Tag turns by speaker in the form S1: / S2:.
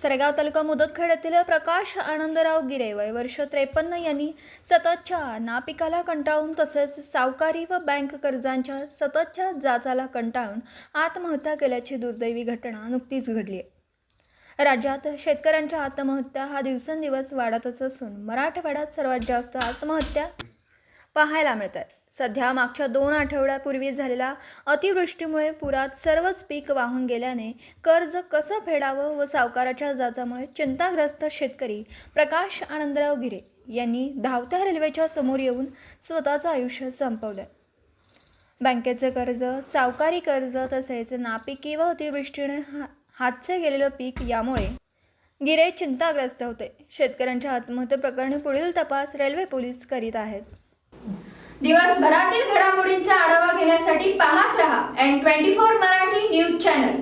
S1: सरेगाव तालुका मुदतखेड येथील प्रकाश आनंदराव गिरे वय वर्ष 53 यांनी सततच्या नापिकाला कंटाळून तसेच सावकारी व बँक कर्जांच्या सततच्या जाचाला कंटाळून आत्महत्या केल्याची दुर्दैवी घटना नुकतीच घडली आहे। राज्यात शेतकऱ्यांच्या आत्महत्या हा दिवसेंदिवस वाढतच असून मराठवाड्यात सर्वात जास्त आत्महत्या पाहायला मिळत आहेत। सध्या मागच्या 2 आठवड्यापूर्वी झालेल्या अतिवृष्टीमुळे पुरात सर्वच पीक वाहून गेल्याने कर्ज कसं फेडावं व सावकाराच्या जाचामुळे चिंताग्रस्त शेतकरी प्रकाश आनंदराव गिरे यांनी धावत्या रेल्वेच्या समोर येऊन स्वतःचं आयुष्य संपवलं। बँकेचे कर्ज, सावकारी कर्ज तसेच नापिकी व अतिवृष्टीने हातचे गेलेलं पीक यामुळे गिरे चिंताग्रस्त होते। शेतकऱ्यांच्या आत्महत्ये प्रकरणी पुढील तपास रेल्वे पोलीस करीत आहेत। दिवसभरातील घडामोडींचा आढावा घेण्यासाठी पाहत रहा N24 मराठी न्यूज चॅनल।